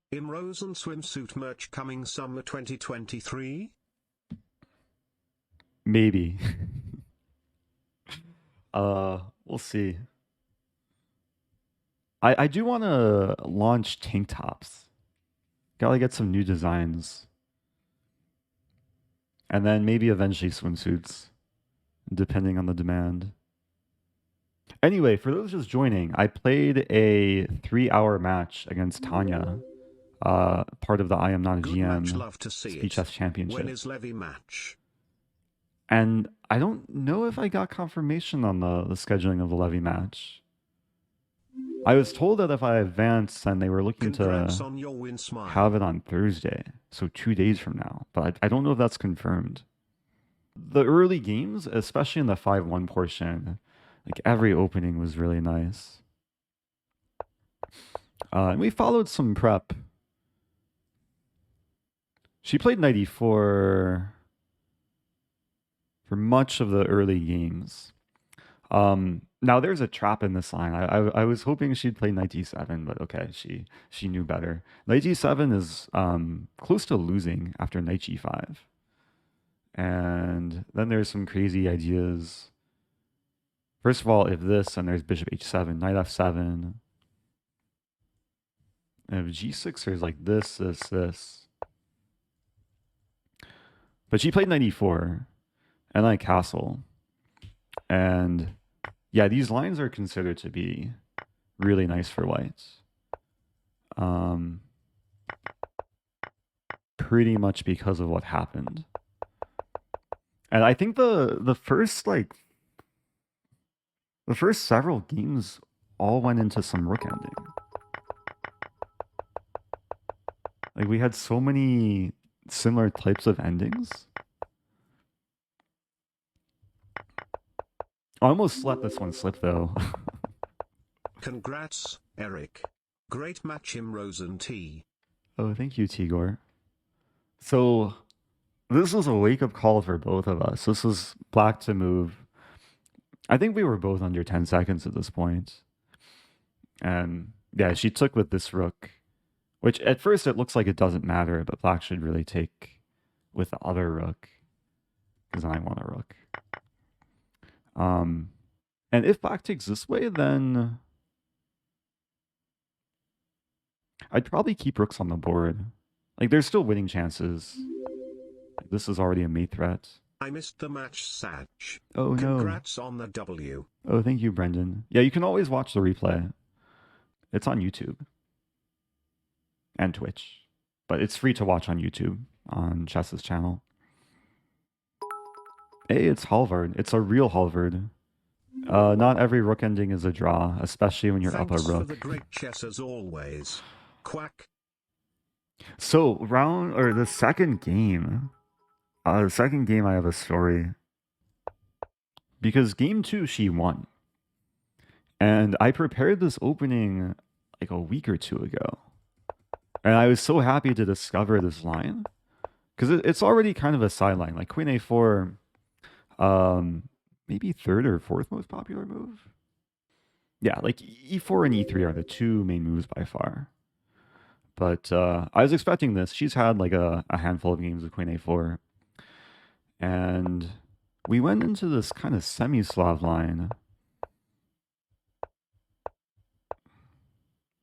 Im Rosen swimsuit merch coming summer 2023? Maybe. We'll see. I do want to launch tank tops. Gotta get some new designs. And then maybe eventually swimsuits, depending on the demand. Anyway, for those just joining, I played a 3-hour match against Tania, part of the I Am Not a Good match, GM love to see Speed it. Chess Championship. When is Levy match? And I don't know if I got confirmation on the scheduling of the Levy match. I was told that if I advanced, then they were looking Congrats to on your win, smile. have it on Thursday, so 2 days from now. But I don't know if that's confirmed. The early games, especially in the 5-1 portion, like every opening was really nice. And we followed some prep. She played knight e4 for much of the early games. Now there's a trap in this line. I was hoping she'd play knight d7, but okay, she knew better. Knight d7 is close to losing after knight g5. And then there's some crazy ideas. First of all, if this, and there's bishop h7, knight f7. And if g6, there's like this. But she played knight e4, and then castle. And yeah, these lines are considered to be really nice for whites. Pretty much because of what happened. And I think the first several games all went into some rook ending. Like we had so many similar types of endings. I almost let this one slip though. Congrats, Eric. Great match, Im Rosen T. Oh, thank you, Tigor. So this was a wake-up call for both of us. This was black to move. I think we were both under 10 seconds at this point. And yeah, she took with this rook, which at first it looks like it doesn't matter, but black should really take with the other rook, because I want a rook. And if black takes this way, then I'd probably keep rooks on the board. Like, there's still winning chances. Like, this is already a mate threat. I missed the match, Sach. Oh, no. Congrats on the W. Oh, thank you, Brendan. Yeah, you can always watch the replay. It's on YouTube. And Twitch. But it's free to watch on YouTube, on Chess's channel. Hey, it's Halvard. It's a real Halvard. Not every rook ending is a draw, especially when you're Thanks up a rook. for the great chess as always. Quack. So the second game I have a story. Because game 2 she won. And I prepared this opening like a week or 2 ago. And I was so happy to discover this line. Because it's already kind of a sideline. Like queen a4, maybe third or fourth most popular move. Yeah, like e4 and e3 are the two main moves by far. But I was expecting this. She's had like a handful of games with queen a4. And we went into this kind of semi-Slav line.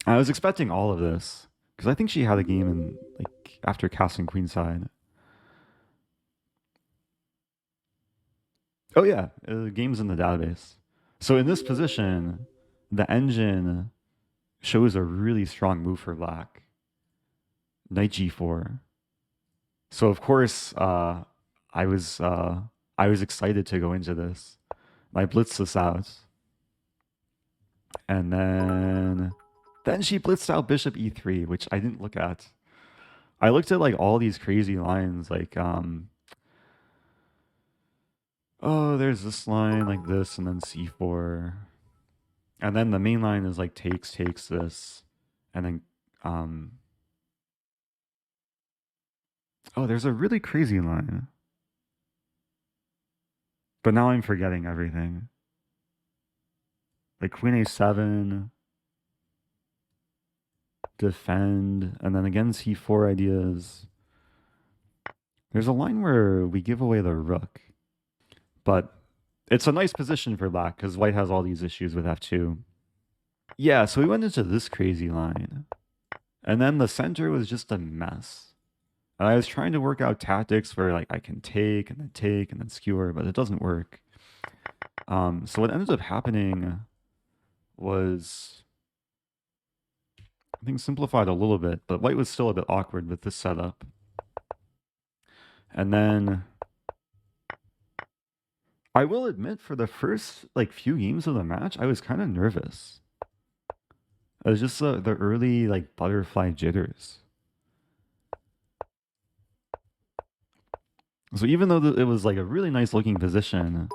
I was expecting all of this. Because I think she had a game in like after casting queenside. Oh yeah, games in the database. So in this position, the engine shows a really strong move for black. Knight g4. So of course, I was excited to go into this. I blitzed this out, and then she blitzed out bishop e3, which I didn't look at. I looked at like all these crazy lines, like oh, there's this line like this, and then c4, and then the main line is like takes this, and then oh, there's a really crazy line. But now I'm forgetting everything. Like queen a7. defend, and then again c4 ideas. There's a line where we give away the rook, but it's a nice position for black because white has all these issues with f2. Yeah, so we went into this crazy line, and then the center was just a mess. And I was trying to work out tactics where like I can take and then skewer, but it doesn't work. So what ended up happening was I think simplified a little bit, but white was still a bit awkward with this setup. And then I will admit for the first like few games of the match, I was kind of nervous. It was just the early like butterfly jitters. So even though it was like a really nice looking position,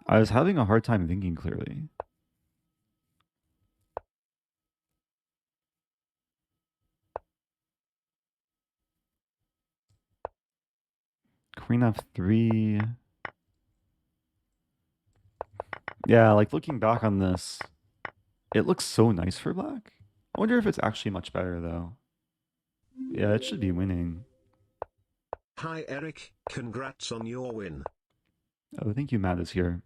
I was having a hard time thinking clearly. Queen f3. Yeah, like looking back on this, it looks so nice for black. I wonder if it's actually much better though. Yeah, it should be winning. Hi Eric, congrats on your win. Oh, thank you, Matt is here.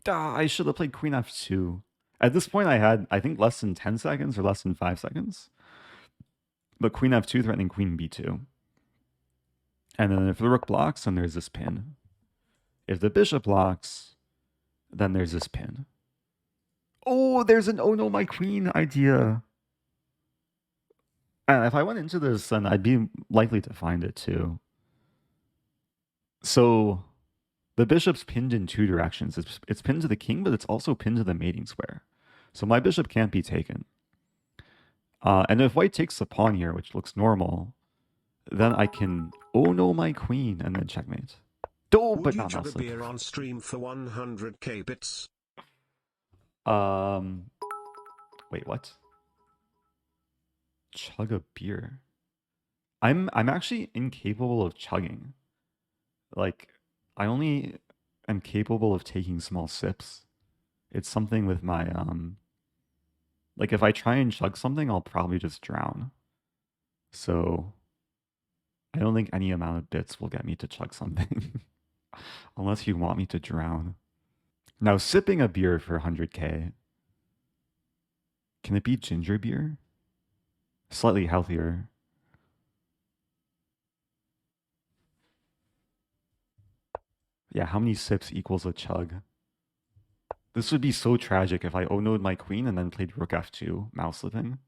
I should have played queen f2. At this point, I had, I think, less than 10 seconds or less than 5 seconds. But queen f2 threatening queen b2. And then if the rook blocks, then there's this pin. If the bishop blocks, then there's this pin. Oh, there's an oh no, my queen idea. And if I went into this, then I'd be likely to find it too. So the bishop's pinned in two directions. It's pinned to the king, but it's also pinned to the mating square. So my bishop can't be taken. And if white takes the pawn here, which looks normal, then I can oh no, my queen, and then checkmate. Oh, Would but you not chug a mouse beer on stream for 100k bits? Wait, what? Chug a beer. I'm actually incapable of chugging. Like, I only am capable of taking small sips. It's something with my like if I try and chug something, I'll probably just drown. So I don't think any amount of bits will get me to chug something. Unless you want me to drown. Now, sipping a beer for 100k. Can it be ginger beer? Slightly healthier. Yeah, how many sips equals a chug? This would be so tragic if I oh-noed my queen and then played rook f2, mouse slipping.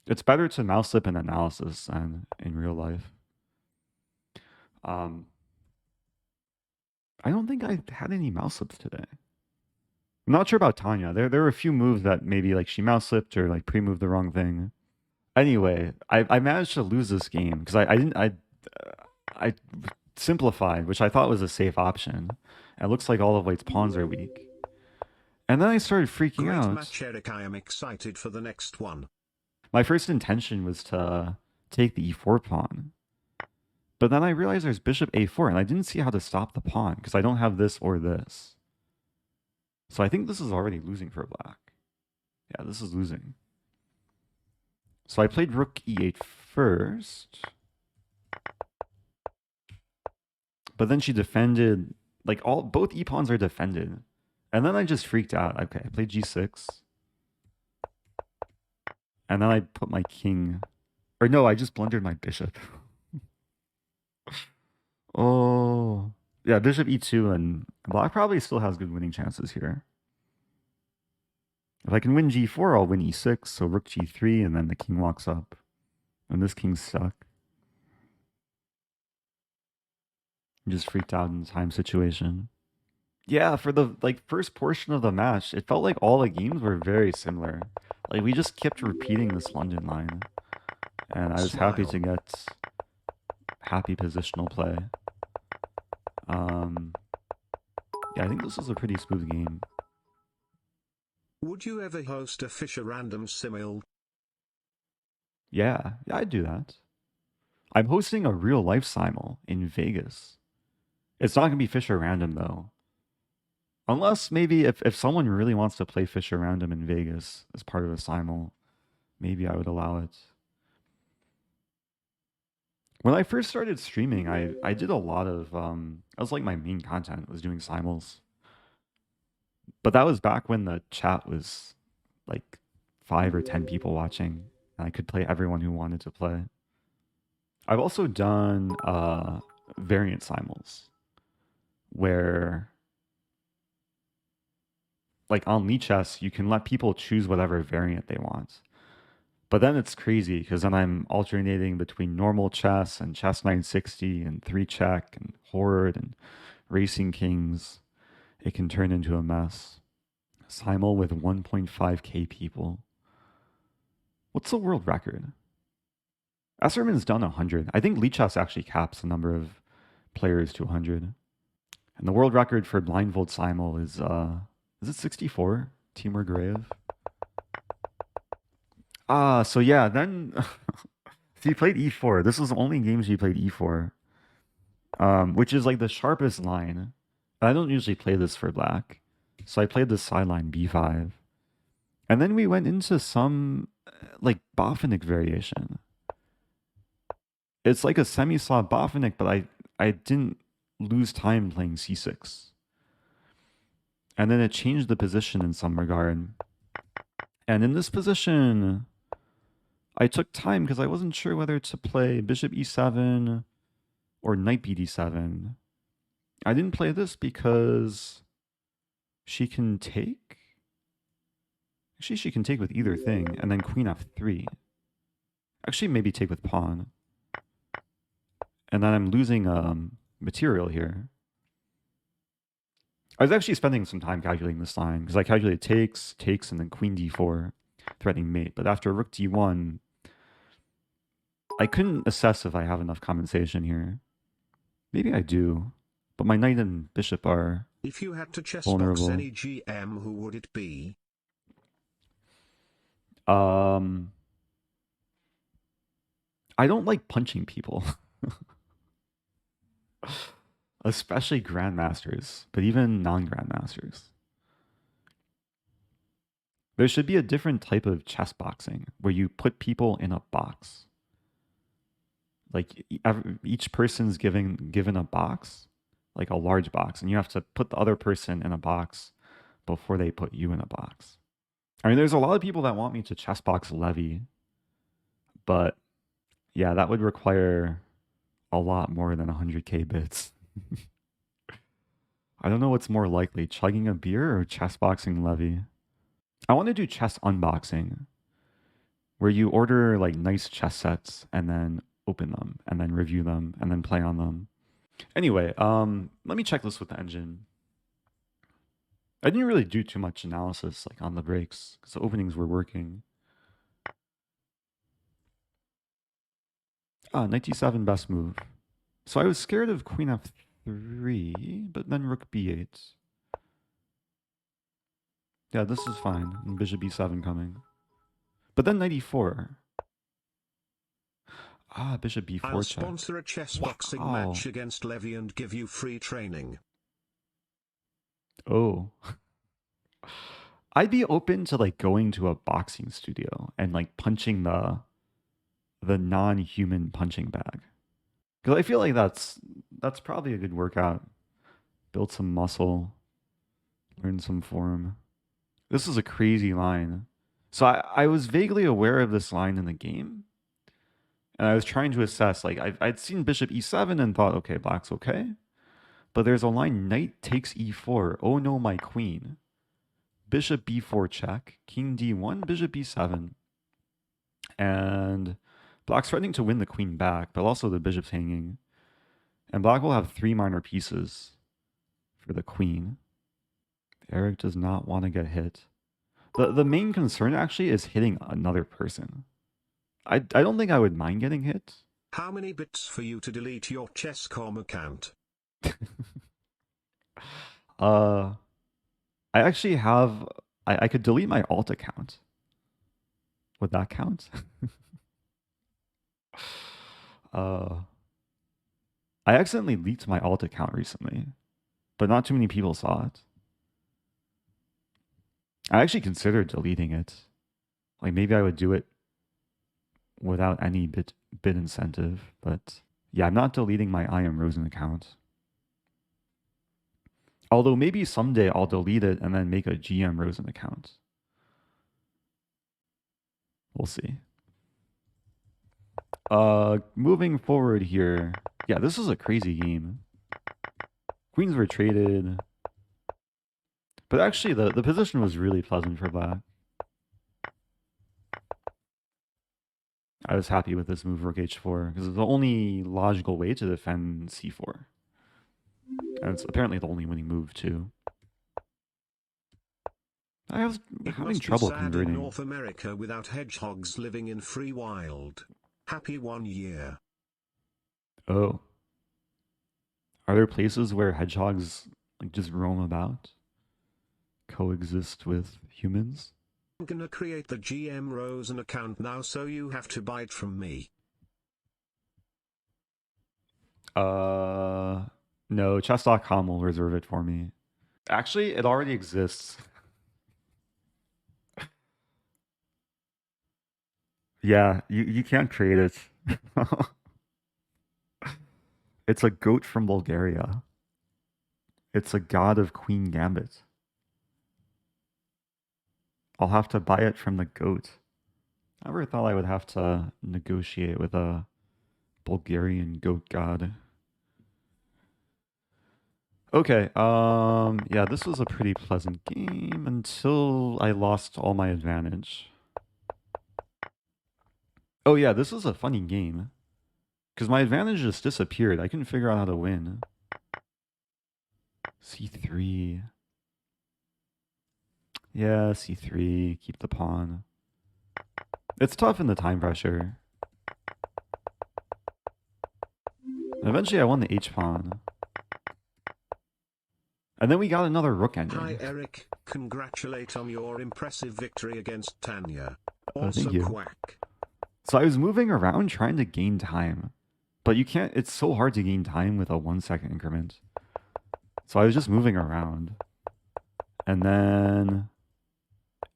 It's better to mouse slip in analysis than in real life. I don't think I had any mouse slips today. I'm not sure about Tanya. There were a few moves that maybe like she mouse slipped or like pre-moved the wrong thing. Anyway, I managed to lose this game because I simplified, which I thought was a safe option. And it looks like all of white's pawns are weak. And then I started freaking Great out. match, Eric. I am excited for the next one. My first intention was to take the e4 pawn. But then I realized there's bishop a4, and I didn't see how to stop the pawn because I don't have this or this. So I think this is already losing for black. Yeah, this is losing. So I played rook e8 first. But then she defended, like both e-pawns are defended. And then I just freaked out. Okay, I played g6. And then I put my king, or no, I just blundered my bishop. Oh, yeah, bishop e2, and black probably still has good winning chances here. If I can win g4, I'll win e6, so rook g3, and then the king walks up. And this king's stuck. I'm just freaked out in the time situation. Yeah, for the like first portion of the match, it felt like all the games were very similar. Like we just kept repeating this London line. And I was happy to get happy positional play. Yeah, I think this was a pretty smooth game. Would you ever host a Fisher Random Simil? Yeah, I'd do that. I'm hosting a real life simul in Vegas. It's not gonna be Fisher Random though. Unless maybe if someone really wants to play Fisher Random in Vegas as part of a simul, maybe I would allow it. When I first started streaming, I did a lot of that was like my main content was doing simuls. But that was back when the chat was like 5 or 10 people watching, and I could play everyone who wanted to play. I've also done variant simuls where like on Lichess, you can let people choose whatever variant they want. But then it's crazy because then I'm alternating between normal chess and chess 960 and 3 check and horde and racing kings. It can turn into a mess. Simul with 1.5k people. What's the world record? Esserman's done 100. I think Lichess actually caps the number of players to 100. And the world record for blindfold simul is it 64? Timur Grayev. So yeah, then so you played e4. This was the only games you played e4, which is like the sharpest line. I don't usually play this for black, so I played the sideline b5, and then we went into some like Boffinic variation. It's like a semi-Slav Boffinic, but I didn't lose time playing c6, and then it changed the position in some regard. And in this position, I took time because I wasn't sure whether to play bishop e7 or knight bd7. I didn't play this because she can take. Actually, she can take with either thing, and then queen f3. Actually, maybe take with pawn. And then I'm losing material here. I was actually spending some time calculating this line because I calculated takes, and then queen d4, threatening mate. But after rook d1, I couldn't assess if I have enough compensation here. Maybe I do, but my knight and bishop are If you had to chess vulnerable. box any GM, who would it be? I don't like punching people. Especially grandmasters, but even non-grandmasters. There should be a different type of chess boxing where you put people in a box. Like each person's given a box, like a large box, and you have to put the other person in a box before they put you in a box. I mean, there's a lot of people that want me to chess box Levy, but yeah, that would require a lot more than 100k bits. I don't know what's more likely, chugging a beer or chess boxing Levy. I want to do chess unboxing, where you order like nice chess sets and then open them and then review them and then play on them. Anyway, let me check this with the engine. I didn't really do too much analysis like on the breaks because the openings were working. Knight d7 best move. So I was scared of queen f3, but then rook b8. Yeah, this is fine. And bishop b7 coming. But then knight e4. Bishop b4 I'll check. sponsor a chess boxing match against Levy and give you free training. Oh. I'd be open to like going to a boxing studio and like punching the non-human punching bag. Because I feel like that's probably a good workout. Build some muscle, learn some form. This is a crazy line. So I was vaguely aware of this line in the game. And I was trying to assess, like, I'd seen bishop e7 and thought, okay, black's okay. But there's a line, knight takes e4. Oh no, my queen. Bishop b4 check. King d1, bishop b7. And black's threatening to win the queen back, but also the bishop's hanging. And black will have 3 minor pieces for the queen. Eric does not want to get hit. The main concern actually is hitting another person. I don't think I would mind getting hit. How many bits for you to delete your chess.com account? I actually have... I could delete my alt account. Would that count? I accidentally leaked my alt account recently, but not too many people saw it. I actually considered deleting it. Like maybe I would do it without any bid incentive, but yeah, I'm not deleting my I am Rosen account. Although maybe someday I'll delete it and then make a GM Rosen account. We'll see. Moving forward here. Yeah, this is a crazy game. Queens were traded. But actually, the position was really pleasant for black. I was happy with this move, rook h4, because it's the only logical way to defend c4. And it's apparently the only winning move, too. I was having trouble converting. In North America without hedgehogs living in free wild. Happy 1 year. Oh. Are there places where hedgehogs like just roam about? Coexist with humans? I'm gonna create the GM Rosen account now, so you have to buy it from me. No, chess.com will reserve it for me. Actually, it already exists. Yeah, you can't create it. It's a goat from Bulgaria. It's a god of Queen Gambit. I'll have to buy it from the goat. I never thought I would have to negotiate with a Bulgarian goat god. Okay, yeah, this was a pretty pleasant game until I lost all my advantage. Oh yeah, this was a funny game. Because my advantage just disappeared. I couldn't figure out how to win. c3. Yeah, c3. Keep the pawn. It's tough in the time pressure. Eventually I won the h-pawn. And then we got another rook ending. Hi Eric, congratulate on your impressive victory against Tania. Also thank you. Quack. So I was moving around trying to gain time. But you can't, it's so hard to gain time with a 1 second increment. So I was just moving around. And then,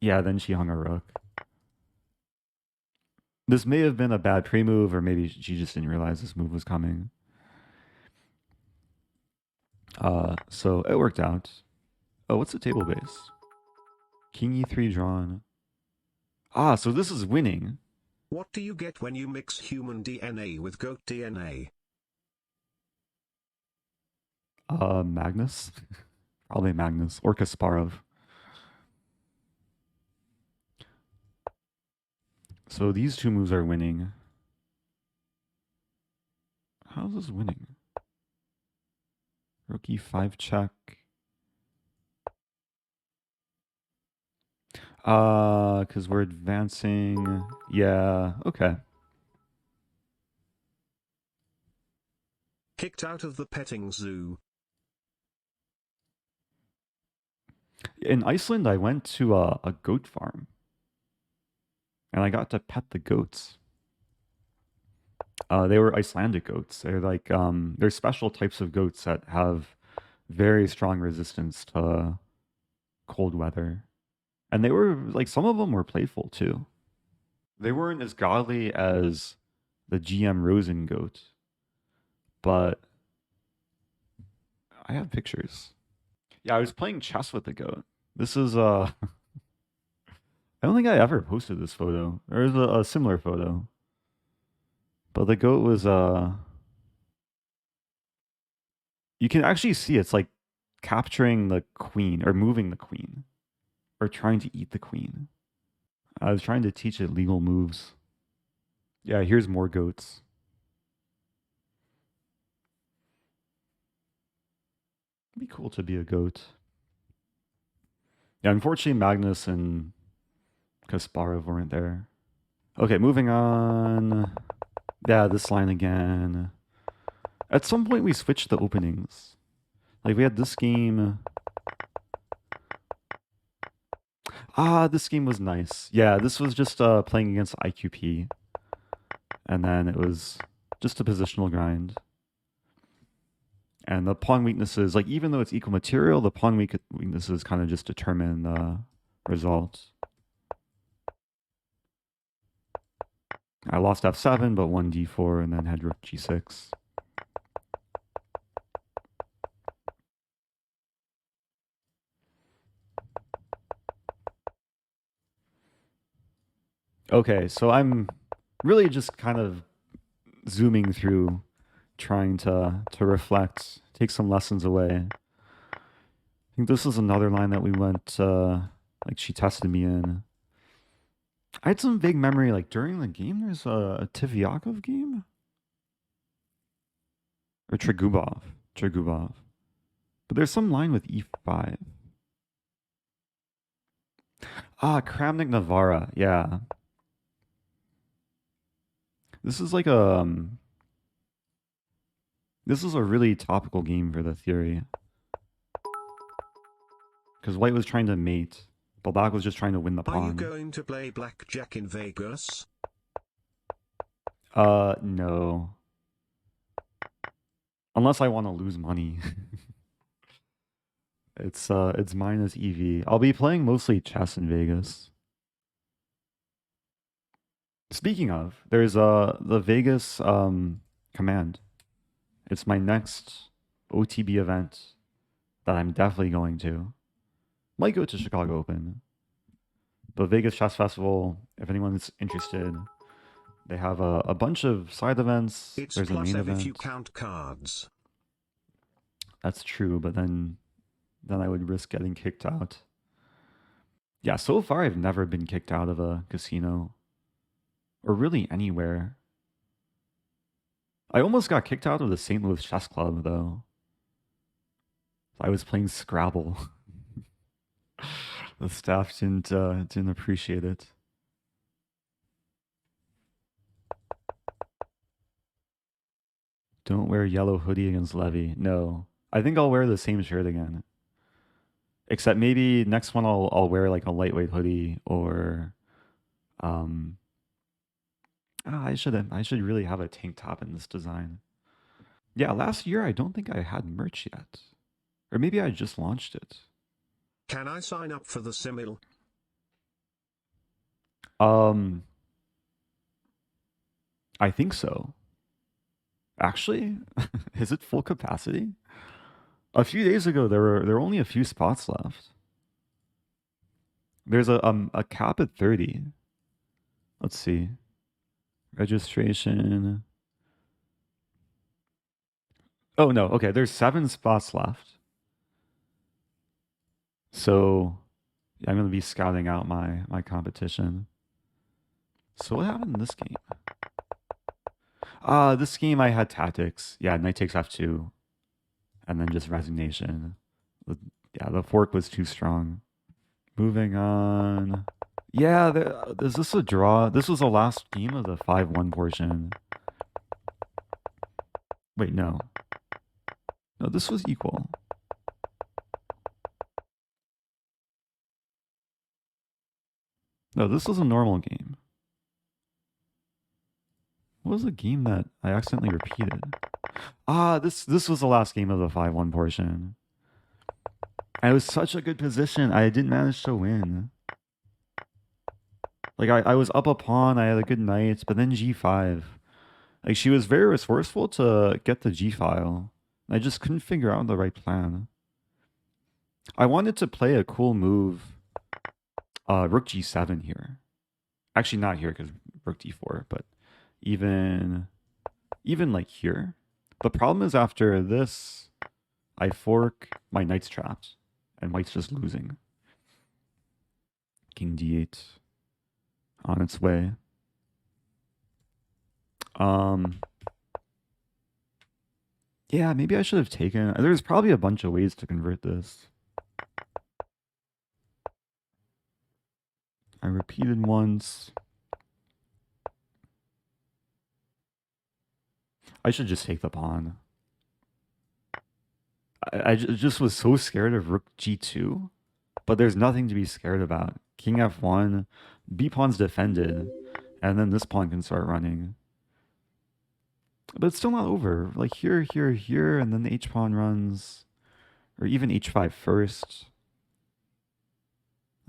yeah, then she hung a rook. This may have been a bad pre-move, or maybe she just didn't realize this move was coming. So it worked out. Oh, what's the table base? King e3 drawn. Ah, so this is winning. What do you get when you mix human DNA with goat DNA? Magnus? Probably Magnus or Kasparov. So these two moves are winning. How is this winning? Rook e5 check. Because we're advancing. Yeah, okay. Kicked out of the petting zoo. In Iceland, I went to a goat farm. And I got to pet the goats. They were Icelandic goats. They're like, they're special types of goats that have very strong resistance to cold weather. And they were, like, some of them were playful too. They weren't as godly as the GM Rosen goat. But I have pictures. Yeah, I was playing chess with the goat. This is, I don't think I ever posted this photo. There's a similar photo. But the goat was, you can actually see it's like capturing the queen or moving the queen or trying to eat the queen. I was trying to teach it legal moves. Yeah, here's more goats. It'd be cool to be a goat. Yeah, unfortunately Magnus and Kasparov weren't there. Okay, moving on. Yeah, this line again. At some point we switched the openings. Like we had this game. This game was nice. Yeah, this was just playing against IQP. And then it was just a positional grind. And the pawn weaknesses, like even though it's equal material, the pawn weaknesses kind of just determine result. I lost f7, but won d4, and then had rook g6. Okay, so I'm really just kind of zooming through, trying to reflect, take some lessons away. I think this is another line that we went, like she tested me in. I had some vague memory, like during the game, there's a Tivyakov game? Or Trigubov. But there's some line with e5. Ah, Kramnik Navarra, yeah. This is like this is a really topical game for the theory. Because white was trying to mate, but black was just trying to win the pawn. Are you going to play blackjack in Vegas? No. Unless I want to lose money. It's minus EV. I'll be playing mostly chess in Vegas. Speaking of, there's the Vegas command. It's my next OTB event that I'm definitely going to. Might go to Chicago Open. But Vegas Chess Festival, if anyone's interested, they have a bunch of side events. It's There's a main event. if you count cards. That's true, but then I would risk getting kicked out. Yeah, so far I've never been kicked out of a casino. Or really anywhere. I almost got kicked out of the St. Louis Chess Club, though. I was playing Scrabble. The staff didn't appreciate it. Don't wear yellow hoodie against Levy. No. I think I'll wear the same shirt again. Except maybe next one I'll wear like a lightweight hoodie or I should really have a tank top in this design. Yeah, last year I don't think I had merch yet. Or maybe I just launched it. Can I sign up for the simul? I think so. Actually, is it full capacity? A few days ago there were only a few spots left. There's a cap at 30. Let's see. Registration. Oh no, okay, there's 7 spots left. So yeah, I'm gonna be scouting out my competition. So what happened in this game? This game I had tactics. Yeah, knight takes f2. And then just resignation. Yeah, the fork was too strong. Moving on. Yeah, is this a draw? This was the last game of the 5-1 portion. Wait, no. No, this was equal. No, this was a normal game. What was the game that I accidentally repeated? This was the last game of the 5-1 portion. I was such a good position. I didn't manage to win. Like, I was up a pawn. I had a good knight, but then g5. Like, she was very resourceful to get the g-file. I just couldn't figure out the right plan. I wanted to play a cool move. Rook g7 here. Actually, not here, because rook d4, but even like here. The problem is after this, I fork, my knight's trapped, and white's just losing. King d8 on its way. Yeah, maybe I should have taken. There's probably a bunch of ways to convert this. I repeated once. I should just take the pawn. I just was so scared of rook g2, but there's nothing to be scared about. King f1, b pawn's defended, and then this pawn can start running. But it's still not over. Like here, and then the h pawn runs, or even h5 first.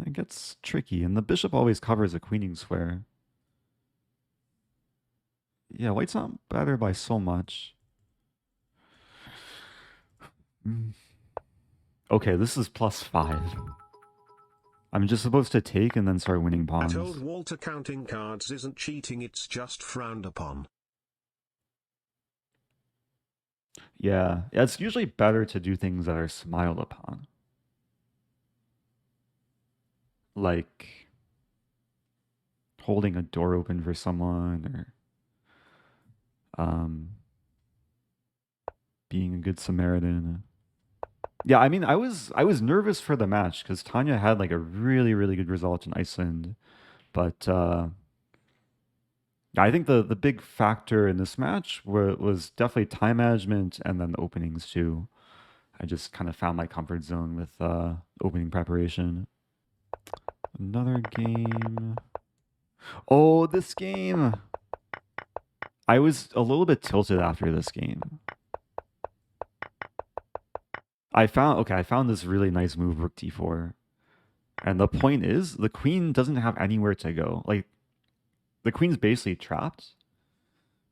It gets tricky, and the bishop always covers a queening square. Yeah, white's not better by so much. Mm. Okay, this is +5. I'm just supposed to take and then start winning I told pawns. Walter counting cards isn't cheating, it's just frowned upon. Yeah, it's usually better to do things that are smiled upon. Like holding a door open for someone or being a good Samaritan. Yeah, I mean, I was nervous for the match because Tanya had like a really good result in Iceland, but I think the big factor in this match was definitely time management and then the openings too. I just kind of found my comfort zone with opening preparation. Another game. Oh, this game. I was a little bit tilted after this game. I found this really nice move, rook d4. And the point is, the queen doesn't have anywhere to go. Like, the queen's basically trapped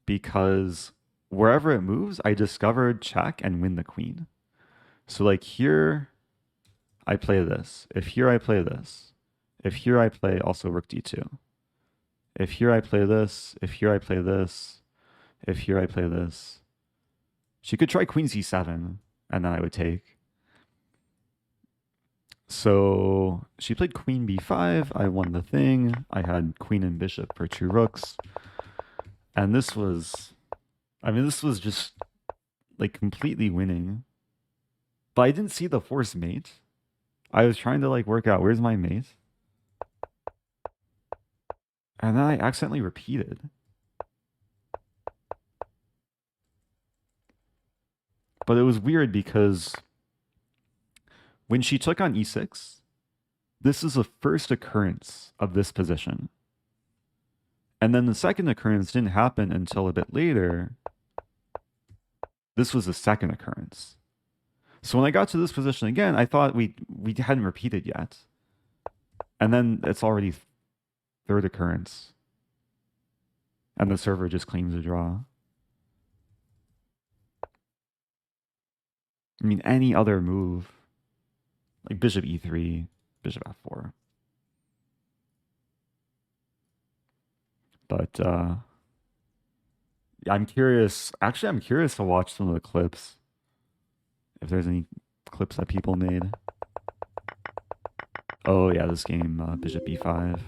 because wherever it moves, I discovered check and win the queen. So, like, here, I play this. If here I play this. If here I play also rook d2. If here I play this. If here I play this. If here I play this. She could try queen c7, and then I would take. So she played queen b5. I won the thing. I had queen and bishop for 2 rooks. And this was, I mean, this was just like completely winning. But I didn't see the forced mate. I was trying to like work out where's my mate. And then I accidentally repeated. But it was weird because when she took on e6, this is the first occurrence of this position. And then the second occurrence didn't happen until a bit later. This was the second occurrence. So when I got to this position again, I thought we hadn't repeated yet. And then it's already third occurrence. And the server just claims a draw. I mean, any other move, like bishop e3, bishop f4. But I'm curious. Actually, I'm curious to watch some of the clips. If there's any clips that people made. Oh yeah, this game, bishop b5.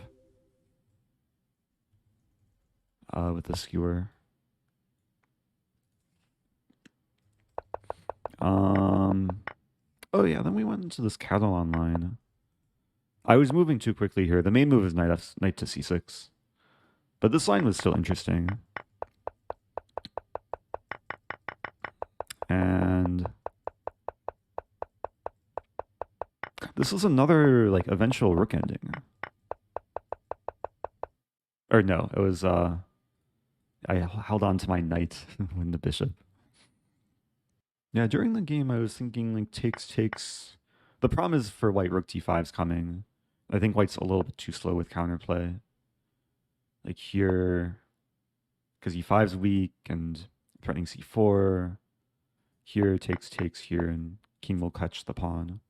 With the skewer. Oh yeah, then we went into this cattle online. I was moving too quickly here. The main move is knight to c6. But this line was still interesting. And this was another like eventual rook ending. Or no, it was I held on to my knight when the bishop. Yeah, during the game I was thinking like takes. The problem is for white rook d5's coming. I think white's a little bit too slow with counterplay. Like here, because e5's weak and threatening c4. Here takes here and king will catch the pawn.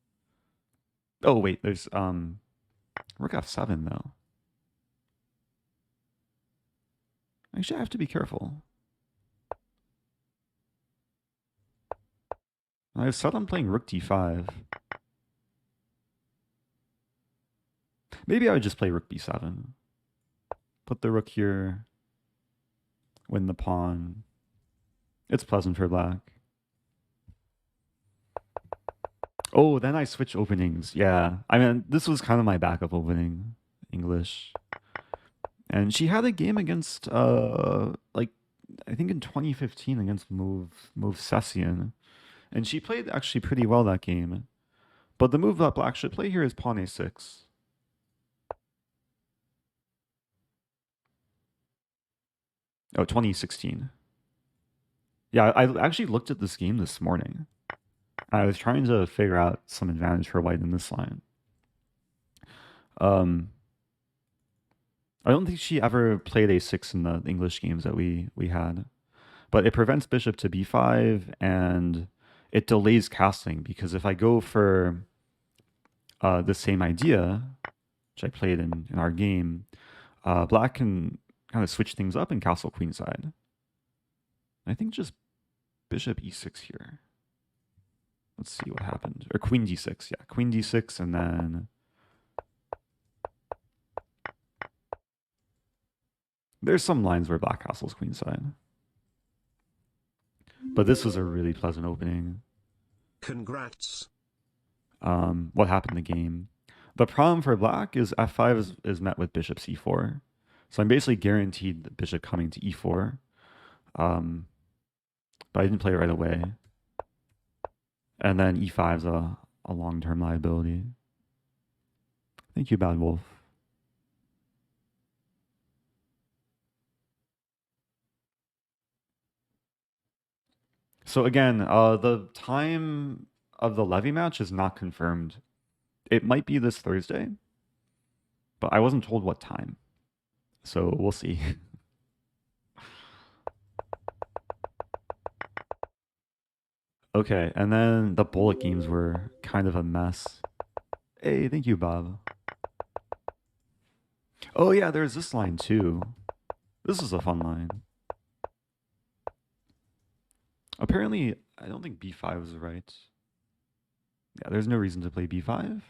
Oh wait, there's rook f7 though. Actually, I have to be careful. I've said I'm playing rook d5. Maybe I would just play rook b7. Put the rook here. Win the pawn. It's pleasant for black. Oh, then I switch openings. Yeah. I mean, this was kind of my backup opening. English. And she had a game against, like, I think in 2015 against Move Sessian. And she played actually pretty well that game. But the move that black should play here is pawn a6. Oh, 2016. Yeah, I actually looked at this game this morning. I was trying to figure out some advantage for white in this line. Um, I don't think she ever played a6 in the English games that we had. But it prevents bishop to b5, and it delays castling, because if I go for the same idea, which I played in our game, black can kind of switch things up and castle queenside. I think just bishop e6 here. Let's see what happened. Or queen d6, yeah. Queen d6, and then... There's some lines where black castles queenside. But this was a really pleasant opening. Congrats. What happened in the game? The problem for black is f5 is met with bishop c4. So I'm basically guaranteed the bishop coming to e4. But I didn't play it right away. And then e5 is a long-term liability. Thank you, Bad Wolf. So again, the time of the Levy match is not confirmed. It might be this Thursday, but I wasn't told what time. So we'll see. Okay, and then the bullet games were kind of a mess. Hey, thank you, Bob. Oh yeah, there's this line too. This is a fun line. Apparently, I don't think b5 was right. Yeah, there's no reason to play b5.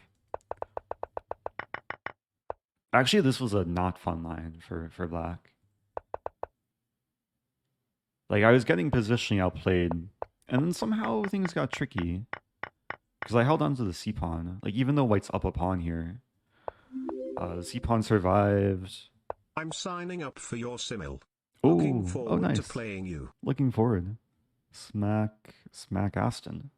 Actually, this was a not fun line for black. Like, I was getting positionally outplayed, and then somehow things got tricky. Because I held on to the c-pawn. Like, even though white's up a pawn here, the c-pawn survived. I'm signing up for your simil. Ooh, Looking forward nice. to playing you. Looking forward. Smack Aston.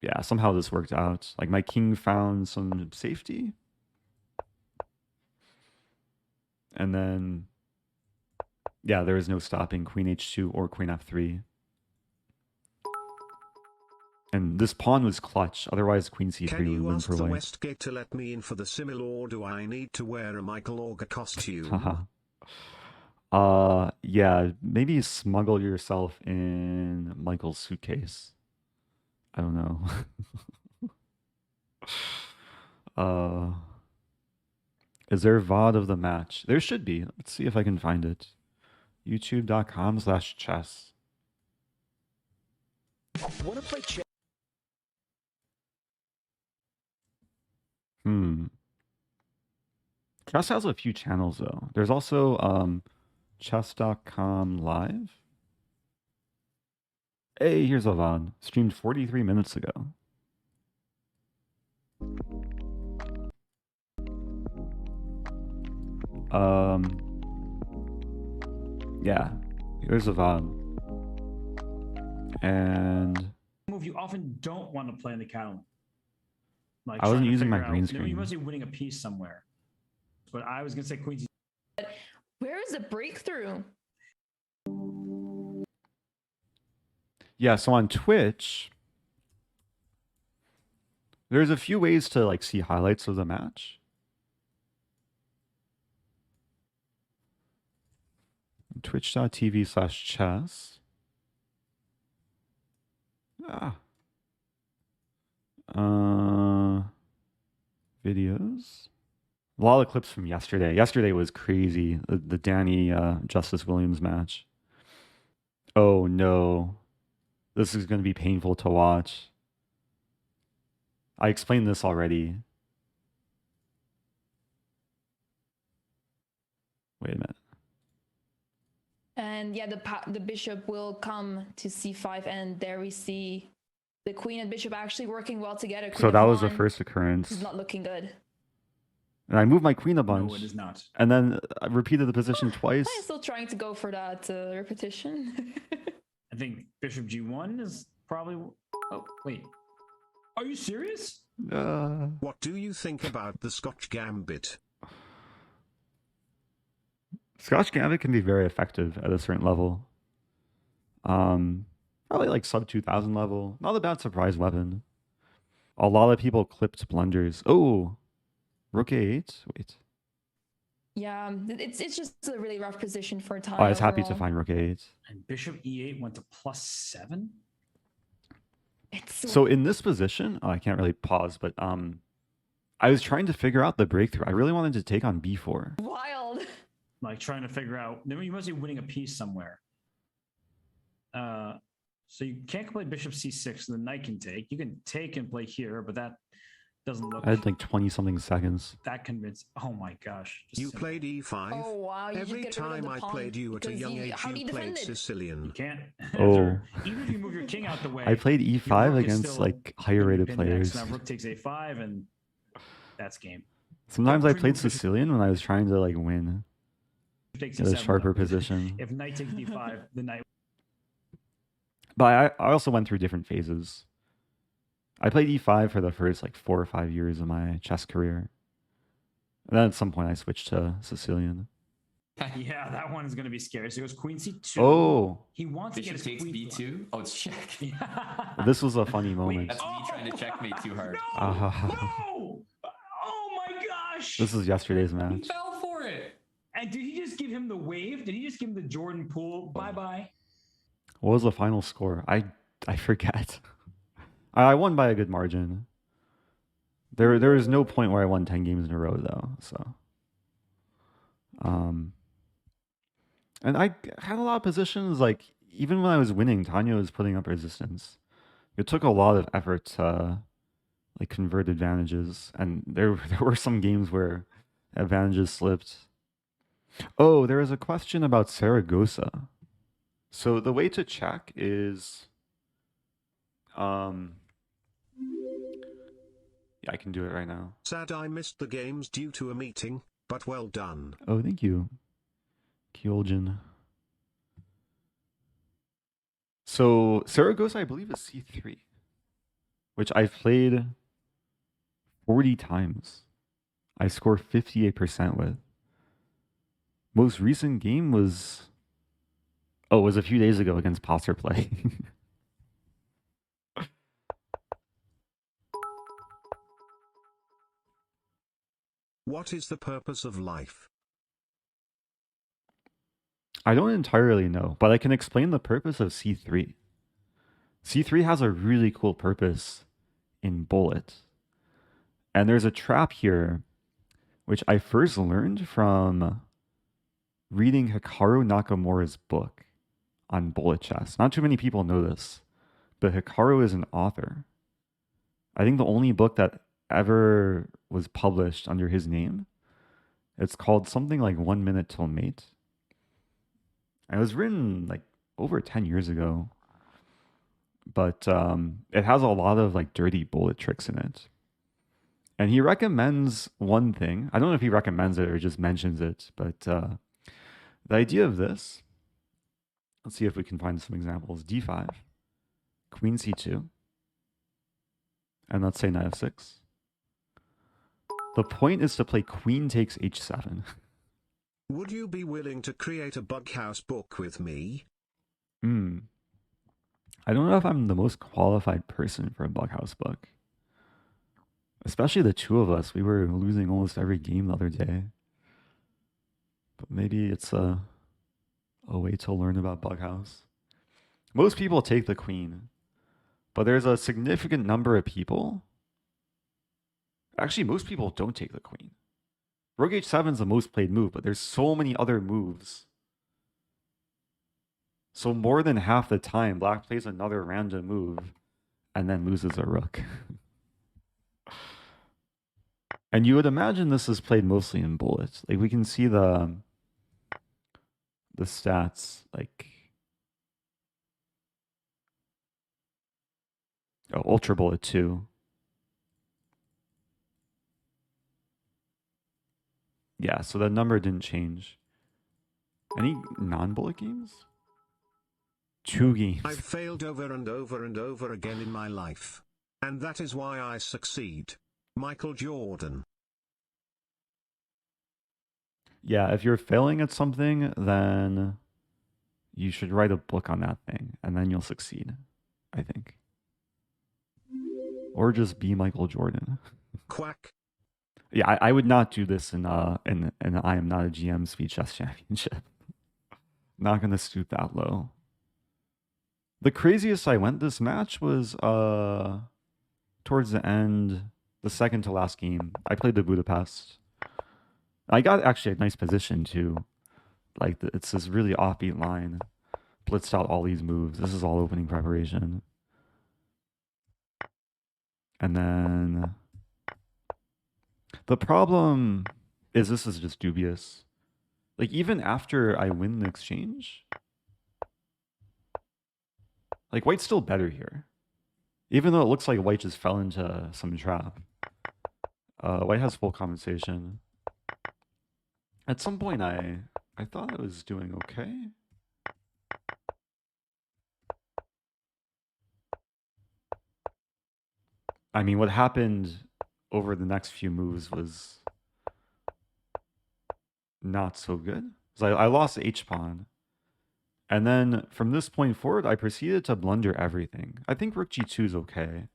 Yeah, somehow this worked out. Like, my king found some safety. And then, yeah, there is no stopping queen h2 or queen f3. And this pawn was clutch. Otherwise, queen c3 Can you would win ask for the white. Westgate to let me in for the simil, or do I need to wear a Michael Auger costume? Yeah, maybe smuggle yourself in Michael's suitcase. I don't know. Is there VOD of the match? There should be. Let's see if I can find it. YouTube.com/chess. Wanna play chess? Chess has a few channels though. There's also chess.com live. Hey, here's a VOD. Streamed 43 minutes ago. Yeah, here's a VOD. And Move you often don't want to play in the Catalan. Like I wasn't trying to using my figure green out- screen. You must be winning a piece somewhere. But I was gonna say Queen's. Where is the breakthrough? yeah, so on Twitch, there's a few ways to like see highlights of the match. Twitch.tv/chess. Videos. A lot of clips from yesterday. Yesterday was crazy. The Danny Justice Williams match. Oh no. This is going to be painful to watch. I explained this already. Wait a minute. And yeah, the bishop will come to c5, and there we see the queen and bishop actually working well together. Queen So that was the f1 first occurrence. is not looking good. And I moved my queen a bunch. No, it is not. And then I repeated the position twice. I'm still trying to go for that repetition. I think Bishop G1 is probably. Oh wait, are you serious? What do you think about the Scotch Gambit? Scotch Gambit can be very effective at a certain level. Probably like sub 2000 level. Not a bad surprise weapon. A lot of people clipped blunders. Oh, rook a8. Wait. Yeah, it's just a really rough position for Oh, Tania I was happy to overall. find rook a8. And bishop e8 went to +7. It's So in this position, I can't really pause, but I was trying to figure out the breakthrough. I really wanted to take on b4. wild. Like trying to figure out, you must be winning a piece somewhere. So you can't play bishop c6, and the knight can take. You can take and play here, but that doesn't look I had like 20 something seconds. that convincing. Oh my gosh. You simple. played e5. Oh wow! You Every just get rid of time the I pawn played you at a because young age, how do you you played defend it? You Sicilian. can't. Oh. Even if you move your king out the way. I played your e5 rook is against still like higher gonna be rated pinned players. next. Now rook takes a5, and that's game. Sometimes I Pre-move played bishop- Sicilian when I was trying to like win Takes at a e7, sharper no. position. If knight takes d5, the knight. But I also went through different phases. I played e5 for the first like 4 or 5 years of my chess career. And then at some point I switched to Sicilian. Yeah, that one is going to be scary. So he goes queen c2. Oh, He wants to Bishop get his takes queen. b2. Oh, it's check. Yeah. this was a funny moment. That's me trying to checkmate too hard. No! Ah. No! Oh my gosh! This is yesterday's He match. fell for it. And did he just give him the wave? Did he just give him the Jordan Poole? Bye bye. What was the final score? I forget. I won by a good margin. There was no point where I won 10 games in a row though, so and I had a lot of positions, like even when I was winning, Tanya was putting up resistance. It took a lot of effort to like convert advantages, and there were some games where advantages slipped. Oh, there was a question about Saragossa. So the way to check is yeah, I can do it right now. Sad I missed the games due to a meeting, but well done. Oh, thank you, Kyoljin. So Saragossa, I believe, is c3, which I've played 40 times. I score 58% with. Most recent game was it was a few days ago against Posser Play. What is the purpose of life? I don't entirely know, but I can explain the purpose of c3. c3 has a really cool purpose in Bullet. And there's a trap here, which I first learned from reading Hikaru Nakamura's book on bullet chess. Not too many people know this, but Hikaru is an author. I think the only book that ever was published under his name, it's called something like 1 Minute Till Mate. And it was written like over 10 years ago, but it has a lot of like dirty bullet tricks in it. And he recommends one thing. I don't know if he recommends it or just mentions it, but the idea of this, let's see if we can find some examples. d5, queen c2, and let's say knight f6. The point is to play queen takes h7. Would you be willing to create a Bughouse book with me? I don't know if I'm the most qualified person for a Bughouse book. Especially the two of us. We were losing almost every game the other day. But maybe it's a way to learn about Bughouse. Most people take the queen, but there's a significant number of people. Actually, most people don't take the queen. Rook h7 is the most played move, but there's so many other moves. So more than half the time, Black plays another random move and then loses a rook. And you would imagine this is played mostly in bullets. Like we can see the stats, like Ultra Bullet 2. Yeah, so the number didn't change. Any non-bullet games? 2 games. I've failed over and over and over again in my life. And that is why I succeed. Michael Jordan. Yeah, if you're failing at something, then You should write a book on that thing, and then you'll succeed, I think. Or just be Michael Jordan. Quack. Yeah, I would not do this in I am not a GM Speed Chess Championship. Not gonna stoop that low. The craziest I went this match was towards the end, the second to last game. I played the Budapest. I got actually a nice position too. Like it's this really offbeat line. Blitzed out all these moves. This is all opening preparation. And then the problem is this is just dubious. Like even after I win the exchange, like white's still better here. Even though it looks like white just fell into some trap. White has full compensation. At some point I thought I was doing okay. I mean, what happened over the next few moves was not so good. So I lost H-pawn. And then from this point forward, I proceeded to blunder everything. I think rook g2 is okay.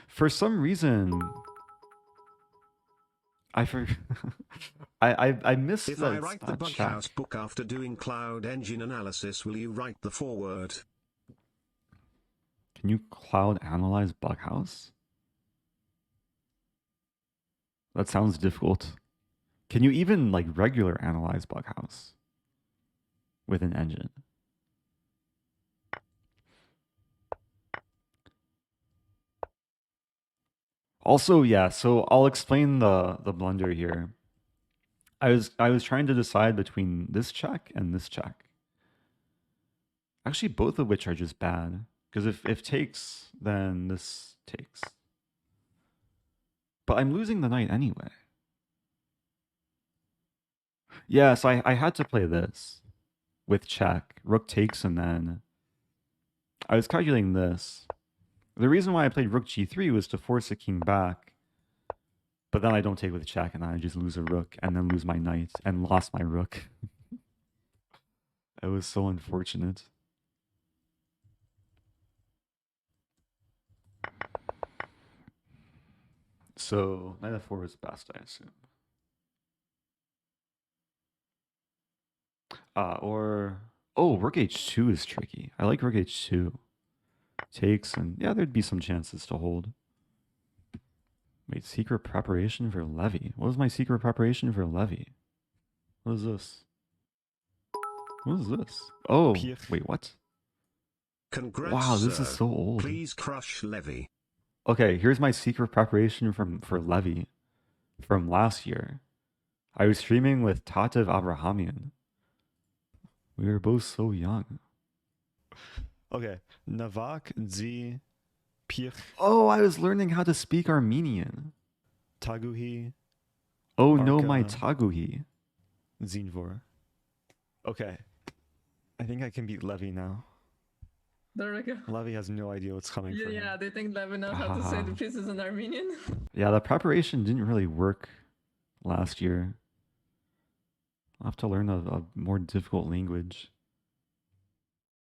For some reason, I missed If that I write the Bughouse book after doing cloud engine analysis, will you write the foreword? Can you cloud analyze Bughouse? That sounds difficult. Can you even like regular analyze Bughouse with an engine? Also, yeah, so I'll explain the blunder here. I was trying to decide between this check and this check. Actually, both of which are just bad. Because if takes, then this takes. But I'm losing the knight anyway. Yeah, so I had to play this with check. Rook takes, and then I was calculating this. The reason why I played rook g3 was to force the king back. But then I don't take with check, and then I just lose a rook, and then lose my knight, and lost my rook. It was so unfortunate. So knight f4 is best, I assume. Oh, rook h2 is tricky. I like rook h2. Takes, and yeah, there'd be some chances to hold. Wait, secret preparation for Levy. What was my secret preparation for Levy? What is this? What is this? Oh, wait, what? Congrats, wow, this is sir. so old. Please crush Levy. Okay, here's my secret preparation for Levy from last year. I was streaming with Tatev Abrahamian. We were both so young. Okay. Navak Zi Pir. Oh, I was learning how to speak Armenian. Taguhi. Oh no, my Taguhi. Zinvor. Okay. I think I can beat Levy now. There we go. Levy has no idea what's coming for him. Yeah, they think Levin knows how to say the pieces in Armenian. Yeah, the preparation didn't really work last year. I'll have to learn a more difficult language.